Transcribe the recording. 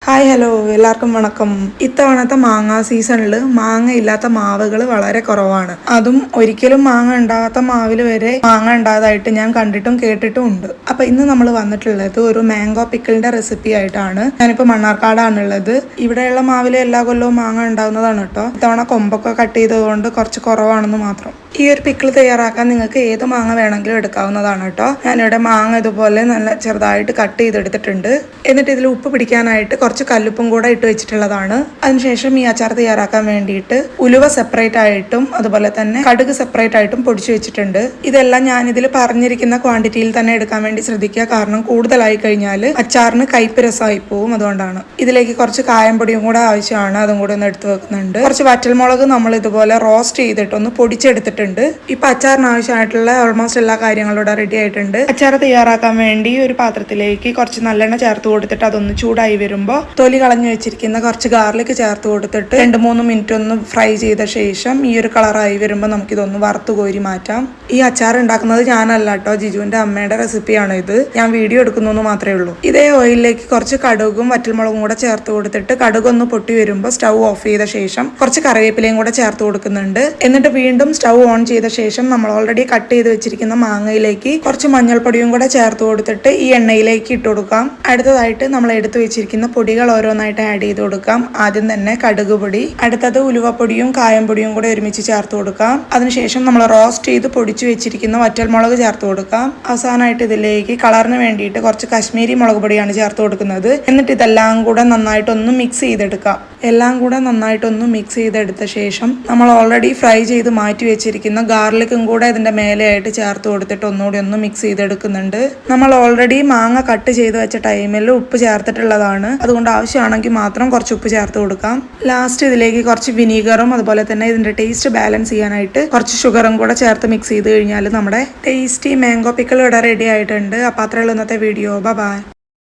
Hi hello എല്ലാവർക്കും വണക്കം. ഇത്തവണത്തെ മാങ്ങ സീസണിൽ മാങ്ങ ഇല്ലാത്ത മാവുകൾ വളരെ കുറവാണ്. അതും ഒരിക്കലും മാങ്ങ ഉണ്ടാകാത്ത മാവിൽ വരെ മാങ്ങ ഉണ്ടായതായിട്ട് ഞാൻ കണ്ടിട്ടും കേട്ടിട്ടും ഉണ്ട്. അപ്പൊ ഇന്ന് നമ്മൾ വന്നിട്ടുള്ളത് ഒരു മാംഗോ പിക്കിളിന്റെ റെസിപ്പി ആയിട്ടാണ്. ഞാനിപ്പോൾ മണ്ണാർക്കാടാണുള്ളത്. ഇവിടെയുള്ള മാവിൽ എല്ലാ കൊല്ലവും മാങ്ങ ഉണ്ടാകുന്നതാണ് കേട്ടോ. ഇത്തവണ കൊമ്പൊക്കെ കട്ട് ചെയ്തതുകൊണ്ട് കുറച്ച് കുറവാണെന്ന് മാത്രം. ഈ ഒരു പിക്കിൾ തയ്യാറാക്കാൻ നിങ്ങൾക്ക് ഏത് മാങ്ങ വേണമെങ്കിലും എടുക്കാവുന്നതാണ് കേട്ടോ. ഞാനിവിടെ മാങ്ങ ഇതുപോലെ നല്ല ചെറുതായിട്ട് കട്ട് ചെയ്തെടുത്തിട്ടുണ്ട്. എന്നിട്ട് ഇതിൽ ഉപ്പ് പിടിക്കാനായിട്ട് കുറച്ച് കല്ലുപ്പും കൂടെ ഇട്ട് വെച്ചിട്ടുള്ളതാണ്. അതിനുശേഷം ഈ അച്ചാർ തയ്യാറാക്കാൻ വേണ്ടിയിട്ട് ഉലുവ സെപ്പറേറ്റ് ആയിട്ടും അതുപോലെ തന്നെ കടുക് സെപ്പറേറ്റ് ആയിട്ടും പൊടിച്ചു വെച്ചിട്ടുണ്ട്. ഇതെല്ലാം ഞാൻ ഇതിൽ പറഞ്ഞിരിക്കുന്ന ക്വാണ്ടിറ്റിയിൽ തന്നെ എടുക്കാൻ വേണ്ടി ശ്രദ്ധിക്കുക. കാരണം കൂടുതലായി കഴിഞ്ഞാൽ അച്ചാറിന് കയ്പ്പ് രസമായി പോവും. അതുകൊണ്ടാണ്. ഇതിലേക്ക് കുറച്ച് കായംപൊടിയും കൂടെ ആവശ്യമാണ്. അതും കൂടെ ഒന്ന് എടുത്ത് വെക്കുന്നുണ്ട്. കുറച്ച് വറ്റൽമുളക് നമ്മൾ ഇതുപോലെ റോസ്റ്റ് ചെയ്തിട്ടൊന്ന് പൊടിച്ചെടുത്തിട്ടുണ്ട്. ഇപ്പൊ അച്ചാറിന് ആവശ്യമായിട്ടുള്ള ഓൾമോസ്റ്റ് എല്ലാ കാര്യങ്ങളും ഇവിടെ റെഡി ആയിട്ടുണ്ട്. അച്ചാർ തയ്യാറാക്കാൻ വേണ്ടി ഒരു പാത്രത്തിലേക്ക് കുറച്ച് നല്ലെണ്ണ ചേർത്ത് കൊടുത്തിട്ട് അതൊന്ന് ചൂടായി വരുമ്പോൾ തൊലി കളഞ്ഞു വെച്ചിരിക്കുന്ന കുറച്ച് ഗാർലിക് ചേർത്ത് കൊടുത്തിട്ട് 2-3 മിനിറ്റ് ഒന്ന് ഫ്രൈ ചെയ്ത ശേഷം ഈ ഒരു കളറായി വരുമ്പോൾ നമുക്കിതൊന്ന് വറുത്ത് കോരി മാറ്റാം. ഈ അച്ചാർ ഉണ്ടാക്കുന്നത് ഞാനല്ല കേട്ടോ, ജിജുവിന്റെ അമ്മയുടെ റെസിപ്പിയാണ് ഇത്. ഞാൻ വീഡിയോ എടുക്കുന്നു മാത്രമേ ഉള്ളൂ. ഇതേ ഓയിലിലേക്ക് കുറച്ച് കടുകും വറ്റൽമുളകും കൂടെ ചേർത്ത് കൊടുത്തിട്ട് കടുകൊന്ന് പൊട്ടി വരുമ്പോൾ സ്റ്റൗ ഓഫ് ചെയ്ത ശേഷം കുറച്ച് കറിവേപ്പിലയും കൂടെ ചേർത്ത് കൊടുക്കുന്നുണ്ട്. എന്നിട്ട് വീണ്ടും സ്റ്റൗ ഓൺ ചെയ്ത ശേഷം നമ്മൾ ഓൾറെഡി കട്ട് ചെയ്ത് വെച്ചിരിക്കുന്ന മാങ്ങയിലേക്ക് കുറച്ച് മഞ്ഞൾപ്പൊടിയും കൂടെ ചേർത്ത് കൊടുത്തിട്ട് ഈ എണ്ണയിലേക്ക് ഇട്ട് കൊടുക്കാം. അടുത്തതായിട്ട് നമ്മൾ എടുത്തു വെച്ചിരിക്കുന്ന പൊടികൾ ഓരോന്നായിട്ട് ആഡ് ചെയ്ത് കൊടുക്കാം. ആദ്യം തന്നെ കടുക് പൊടി, അടുത്തത് ഉലുവപ്പൊടിയും കായംപൊടിയും കൂടെ ഒരുമിച്ച് ചേർത്ത് കൊടുക്കാം. അതിനുശേഷം നമ്മൾ റോസ്റ്റ് ചെയ്ത് പൊടിച്ചു വെച്ചിരിക്കുന്ന വറ്റൽമുളക് ചേർത്ത് കൊടുക്കാം. അവസാനമായിട്ട് ഇതിലേക്ക് കളറിന് വേണ്ടിയിട്ട് കുറച്ച് കശ്മീരി മുളക് പൊടിയാണ് ചേർത്ത് കൊടുക്കുന്നത്. എന്നിട്ട് ഇതെല്ലാം കൂടെ നന്നായിട്ടൊന്ന് മിക്സ് ചെയ്തെടുക്കാം. എല്ലാം കൂടെ നന്നായിട്ടൊന്ന് മിക്സ് ചെയ്തെടുത്ത ശേഷം നമ്മൾ ഓൾറെഡി ഫ്രൈ ചെയ്ത് മാറ്റി വെച്ചിരിക്കുന്ന ഗാർലിക്കും കൂടെ ഇതിന്റെ മേലെയായിട്ട് ചേർത്ത് കൊടുത്തിട്ട് ഒന്നുകൂടി ഒന്ന് മിക്സ് ചെയ്തെടുക്കുന്നുണ്ട്. നമ്മൾ ഓൾറെഡി മാങ്ങ കട്ട് ചെയ്ത് വെച്ച ടൈമിൽ ഉപ്പ് ചേർത്തിട്ടുള്ളതാണ്. അതുകൊണ്ട് ആവശ്യമാണെങ്കിൽ മാത്രം കുറച്ച് ഉപ്പ് ചേർത്ത് കൊടുക്കാം. ലാസ്റ്റ് ഇതിലേക്ക് കുറച്ച് വിനീഗറും അതുപോലെ തന്നെ ഇതിന്റെ ടേസ്റ്റ് ബാലൻസ് ചെയ്യാനായിട്ട് കുറച്ച് ഷുഗറും കൂടെ ചേർത്ത് മിക്സ് ചെയ്ത് കഴിഞ്ഞാൽ നമ്മുടെ ടേസ്റ്റി മാംഗോ പിക്കിൾ ഇവിടെ റെഡി ആയിട്ടുണ്ട്. അപ്പോൾ അത്രയുള്ള ഇന്നത്തെ വീഡിയോ. ബൈ.